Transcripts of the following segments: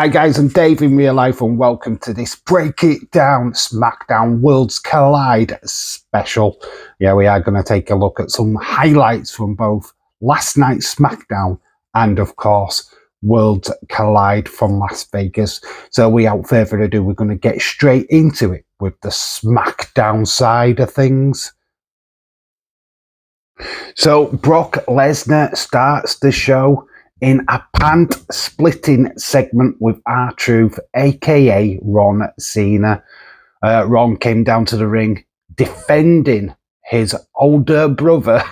Hi guys, I'm Dave in real life and welcome to this Break It Down SmackDown Worlds Collide special. Yeah, we are going to take a look at some highlights from both last night's SmackDown and of course Worlds Collide from Las Vegas. So without further ado, we're going to get straight into it with the SmackDown side of things. So Brock Lesnar starts the show in a pant-splitting segment with R-Truth, aka Ron Cena. Ron came down to the ring defending his older brother.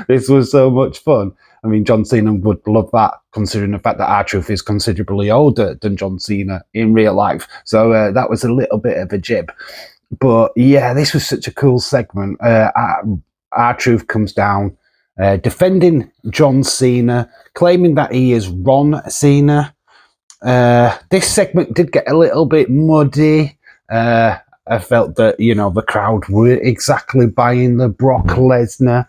This was so much fun. I mean, John Cena would love that, considering the fact that R-Truth is considerably older than John Cena in real life. So that was a little bit of a jib. But yeah, this was such a cool segment. R-Truth comes down, defending John Cena, claiming that he is Ron Cena. This segment did get a little bit muddy. I felt that, you know, the crowd were exactly buying the Brock Lesnar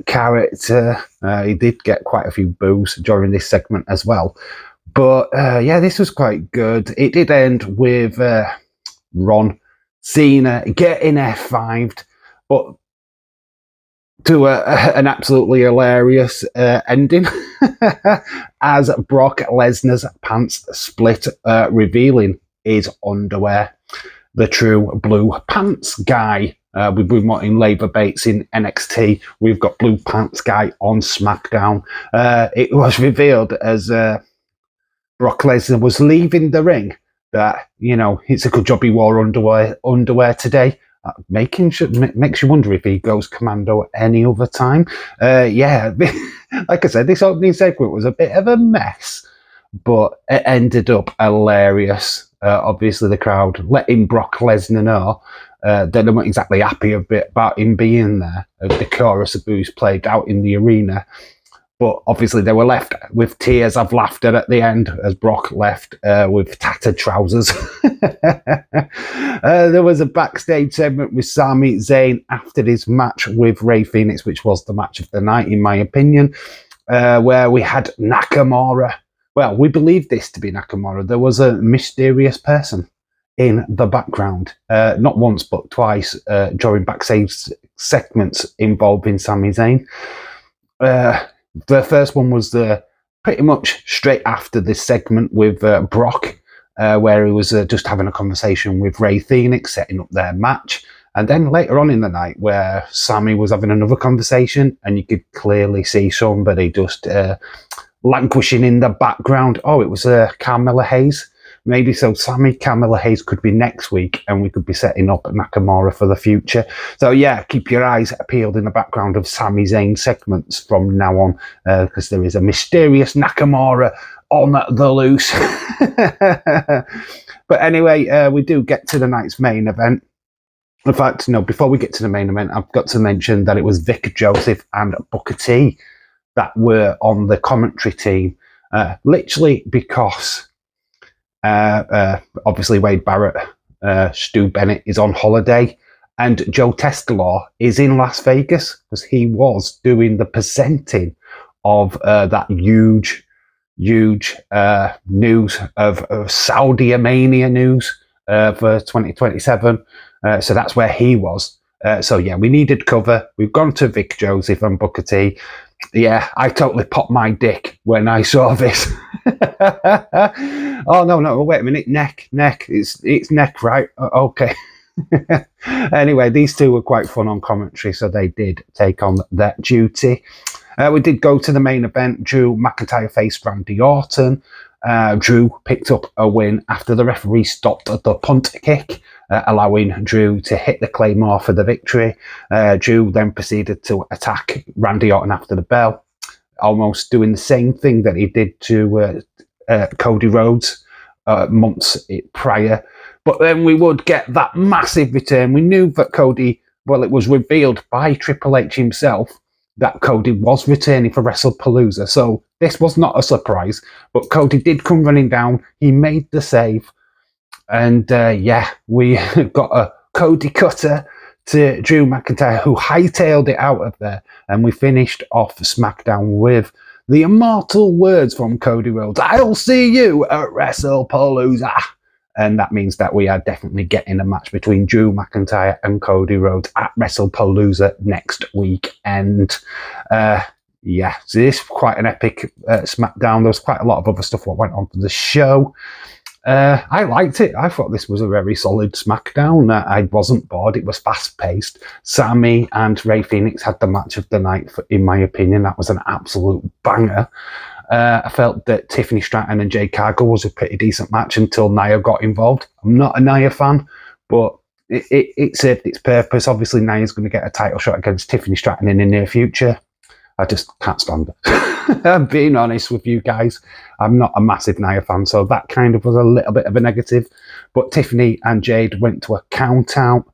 character. He did get quite a few boos during this segment as well. But yeah, this was quite good. It did end with Ron Cena getting F5'd, but to an absolutely hilarious ending as Brock Lesnar's pants split, revealing his underwear. The true blue pants guy. We've been wanting Labour Bates in NXT. We've got blue pants guy on SmackDown. It was revealed as Brock Lesnar was leaving the ring that, you know, it's a good job he wore underwear today. Makes you wonder if he goes commando any other time. Yeah, like I said, this opening segment was a bit of a mess, but it ended up hilarious. Obviously, the crowd letting Brock Lesnar know they weren't exactly happy about him being there. The chorus of boos played out in the arena. But obviously they were left with tears of laughter at the end as Brock left with tattered trousers. There was a backstage segment with Sami Zayn after his match with Rey Fenix, which was the match of the night, in my opinion, where we had Nakamura. Well, we believe this to be Nakamura. There was a mysterious person in the background, not once but twice during backstage segments involving Sami Zayn. The first one was pretty much straight after this segment with Brock, where he was just having a conversation with Rey Fenix, setting up their match. And then later on in the night, where Sami was having another conversation, and you could clearly see somebody just languishing in the background. Oh, it was Carmella Hayes. Maybe so Sami, Carmella Hayes could be next week, and we could be setting up Nakamura for the future. So yeah, keep your eyes peeled in the background of Sami Zayn segments from now on, because there is a mysterious Nakamura on the loose. But anyway, we do get to the night's main event. In fact, no, before we get to the main event, I've got to mention that it was Vic Joseph and Booker T that were on the commentary team, literally because obviously Wade Barrett, Stu Bennett is on holiday, and Joe Testalaw is in Las Vegas because he was doing the presenting of that huge news of Saudi Mania news for 2027. So that's where he was. So yeah, we needed cover. We've gone to Vic Joseph and Booker T. Yeah, I totally popped my dick when I saw this. Oh no, wait a minute, neck. It's neck, right? Okay. Anyway, these two were quite fun on commentary, so they did take on that duty. We did go to the main event. Drew McIntyre faced Randy Orton. Drew picked up a win after the referee stopped the punt kick, allowing Drew to hit the Claymore for the victory. Drew then proceeded to attack Randy Orton after the bell, almost doing the same thing that he did to Cody Rhodes months prior. But then we would get that massive return. We knew that Cody, well, it was revealed by Triple H himself that Cody was returning for WrestlePalooza. So this was not a surprise, but Cody did come running down. He made the save. And yeah, we got a Cody cutter to Drew McIntyre, who hightailed it out of there. And we finished off SmackDown with the immortal words from Cody Rhodes. I'll see you at WrestlePalooza. And that means that we are definitely getting a match between Drew McIntyre and Cody Rhodes at WrestlePalooza next weekend. Yeah, so this is quite an epic SmackDown. There was quite a lot of other stuff that went on for the show. I liked it. I thought this was a very solid SmackDown. I wasn't bored. It was fast-paced. Sami and Rey Fenix had the match of the night, in my opinion. That was an absolute banger. I felt that Tiffany Stratton and Jade Cargill was a pretty decent match until Nia got involved. I'm not a Nia fan, but it served its purpose. Obviously, Nia's going to get a title shot against Tiffany Stratton in the near future. I just can't stand it. I'm being honest with you guys. I'm not a massive Nia fan, so that kind of was a little bit of a negative. But Tiffany and Jade went to a count-out.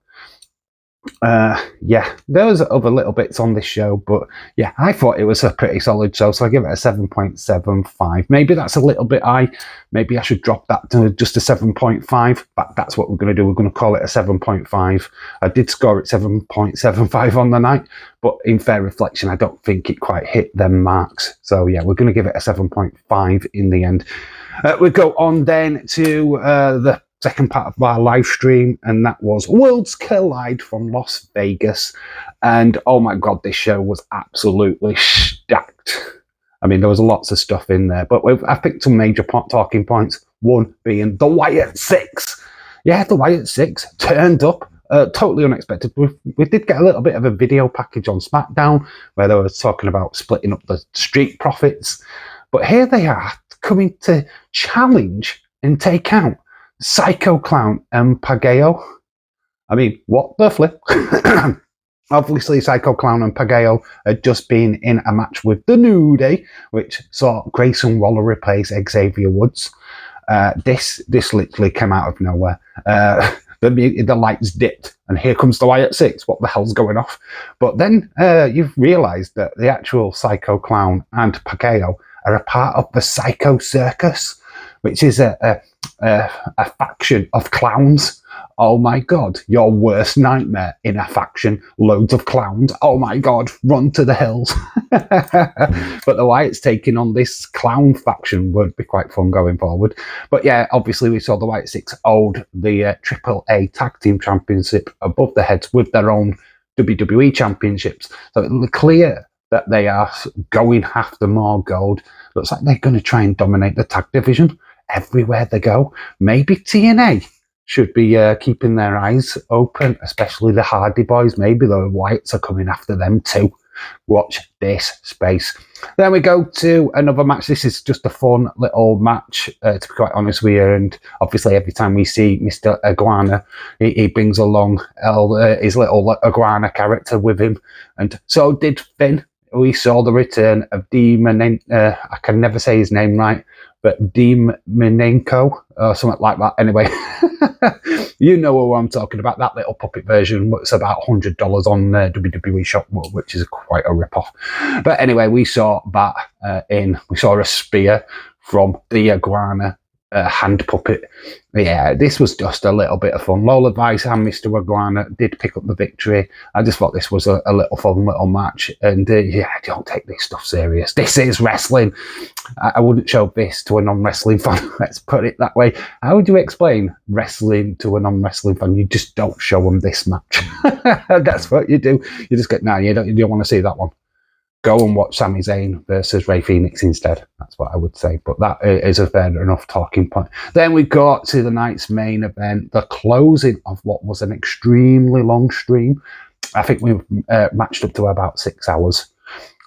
Yeah, there was other little bits on this show, but yeah, I thought it was a pretty solid show, so I give it a 7.75. Maybe that's a little bit high. Maybe I should drop that to just a 7.5, but that's what we're going to do. We're going to call it a 7.5. I did score it 7.75 on the night, but in fair reflection, I don't think it quite hit them marks. So yeah, we're going to give it a 7.5 in the end. We go on then to the second part of our live stream, and that was Worlds Collide from Las Vegas. And oh my god, this show was absolutely stacked. I mean, there was lots of stuff in there, but I picked some major talking points. One being the Wyatt Six. Yeah, the Wyatt Six turned up. Totally unexpected. We did get a little bit of a video package on SmackDown where they were talking about splitting up the Street Profits, but here they are coming to challenge and take out Psycho Clown and Pageo. I mean, what the flip? Obviously, Psycho Clown and Pageo had just been in a match with the New Day, which saw Grayson Waller replace Xavier Woods. This literally came out of nowhere. The lights dipped, and here comes the Wyatt Six. What the hell's going off? But then you've realised that the actual Psycho Clown and Pageo are a part of the Psycho Circus, which is a faction of clowns. Oh my god, your worst nightmare in a faction, loads of clowns. Oh my god, run to the hills. But the Wyatts taking on this clown faction would be quite fun going forward. But yeah, obviously we saw the Wyatt Six hold the AAA Tag Team Championship above their heads with their own WWE Championships. So it's clear that they are going after more gold. Looks like they're going to try and dominate the tag division everywhere they go. Maybe TNA should be keeping their eyes open, especially the Hardy Boys. Maybe the Wyatts are coming after them too. Watch this space. Then we go to another match. This is just a fun little match, to be quite honest with you. And obviously, every time we see Mr. Iguana, he brings along his little Iguana character with him. And so did Finn. We saw the return of I can never say his name right, but Demonenko or something like that. Anyway, you know who I'm talking about. That little puppet version. It's about $100 on WWE Shop, which is quite a rip-off. But anyway, we saw that we saw a spear from the Iguana hand puppet. Yeah, this was just a little bit of fun. Lola Vice and Mr. Iguana did pick up the victory. I just thought this was a little fun little match. And yeah, don't take this stuff serious. This is wrestling. I wouldn't show this to a non-wrestling fan. Let's put it that way. How would you explain wrestling to a non-wrestling fan? You just don't show them this match. That's what you do. You just get, no, you don't want to see that one. Go and watch Sami Zayn versus Rey Fenix instead. That's what I would say. But that is a fair enough talking point. Then we got to the night's main event, the closing of what was an extremely long stream. I think we matched up to about 6 hours.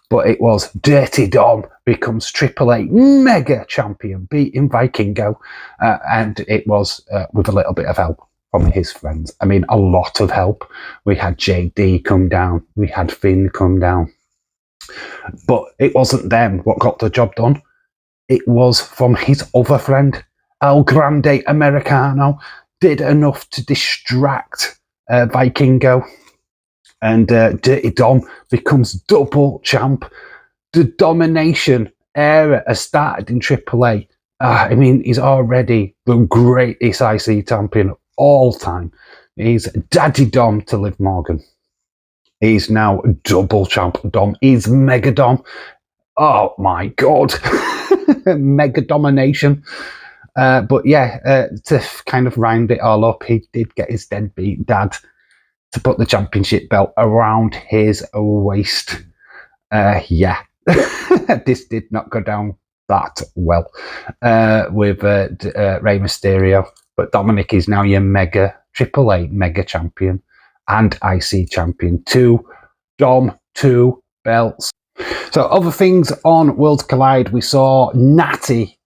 But it was Dirty Dom becomes AAA Mega Champion, beating Vikingo. And it was with a little bit of help from his friends. I mean, a lot of help. We had JD come down. We had Finn come down. But it wasn't them what got the job done. It was from his other friend, El Grande Americano, did enough to distract Vikingo. And Dirty Dom becomes double champ. The domination era has started in AAA. I mean, he's already the greatest IC champion of all time. He's Daddy Dom to Liv Morgan. He's now double champ Dom. He's Mega Dom. Oh my God. Mega domination. But yeah, to kind of round it all up, he did get his deadbeat dad to put the championship belt around his waist. Yeah, this did not go down that well with Rey Mysterio. But Dominic is now your mega AAA mega champion and IC champion. Two belts. So other things on Worlds Collide, we saw Natty,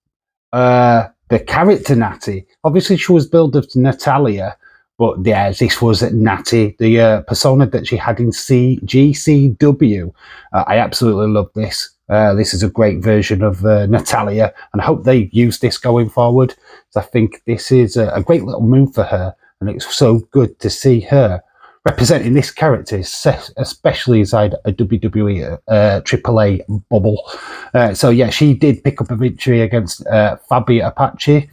the character Natty. Obviously she was billed as Natalia, but yeah, this was Natty, the persona that she had in GCW. I absolutely love this. This is a great version of Natalia, and I hope they use this going forward. So I think this is a great little move for her, and it's so good to see her representing this character, especially inside a WWE AAA bubble. So yeah, she did pick up a victory against Fabi Apache.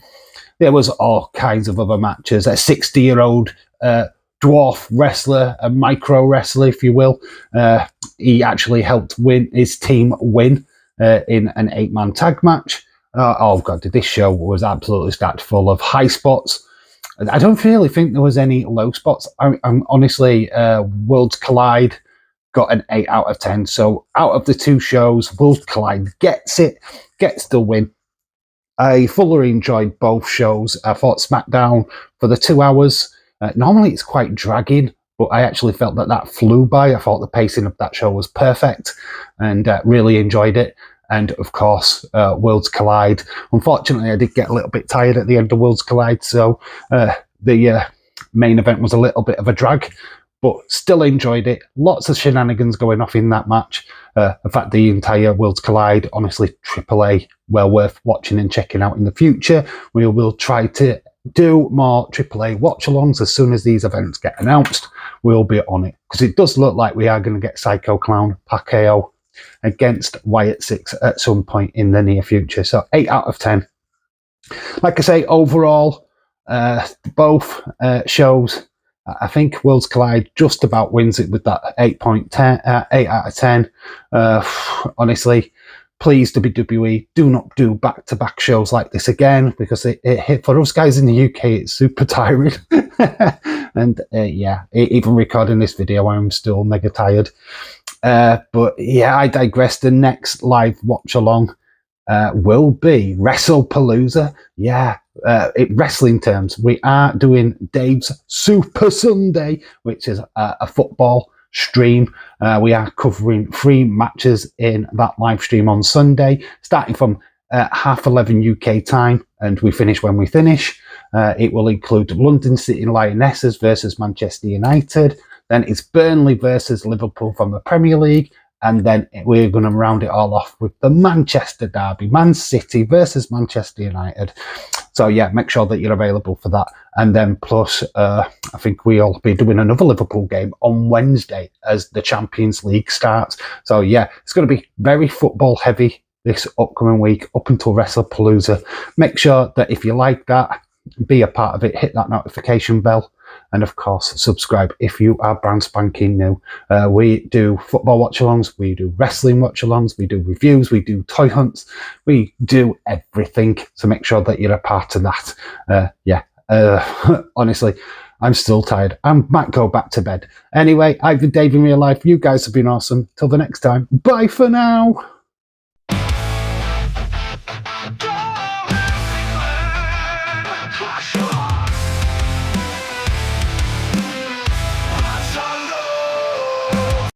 There was all kinds of other matches. A 60-year-old dwarf wrestler, a micro wrestler, if you will. He actually helped his team win in an 8-man tag match. Oh God, this show was absolutely stacked full of high spots. I don't really think there was any low spots. I'm honestly, Worlds Collide got an 8 out of 10. So out of the two shows, Worlds Collide gets the win. I fully enjoyed both shows. I thought SmackDown for the 2 hours, normally it's quite dragging, but I actually felt that flew by. I thought the pacing of that show was perfect and really enjoyed it. And of course, Worlds Collide. Unfortunately, I did get a little bit tired at the end of Worlds Collide, so the main event was a little bit of a drag, but still enjoyed it. Lots of shenanigans going off in that match. In fact, the entire Worlds Collide, honestly, AAA, well worth watching and checking out in the future. We will try to do more AAA watch-alongs as soon as these events get announced. We'll be on it, because it does look like we are going to get Psycho Clown Pacquiao against WYATT'S at some point in the near future. So 8 out of 10. Like I say, overall, both shows, I think Worlds Collide just about wins it with that 8 out of 10. Honestly, please WWE, do not do back-to-back shows like this again, because it for us guys in the UK, it's super tiring. And yeah, even recording this video, I'm still mega tired. But yeah, I digress. The next live watch along will be WrestlePalooza. Yeah, wrestling terms, we are doing Dave's Super Sunday, which is a football stream. We are covering 3 matches in that live stream on Sunday, starting from 11:30 UK time, and we finish when we finish. It will include London City Lionesses versus Manchester United. Then it's Burnley versus Liverpool from the Premier League. And then we're going to round it all off with the Manchester Derby, Man City versus Manchester United. So yeah, make sure that you're available for that. And then plus, I think we'll be doing another Liverpool game on Wednesday as the Champions League starts. So yeah, it's going to be very football heavy this upcoming week up until WrestlePalooza. Make sure that if you like that, be a part of it, hit that notification bell. And of course, subscribe if you are brand spanking new. We do football watch-alongs, we do wrestling watch-alongs, we do reviews, we do toy hunts, we do everything. So make sure that you're a part of that. Yeah, honestly, I'm still tired. I might go back to bed. Anyway, I've been Dave in real life. You guys have been awesome. Till the next time, bye for now.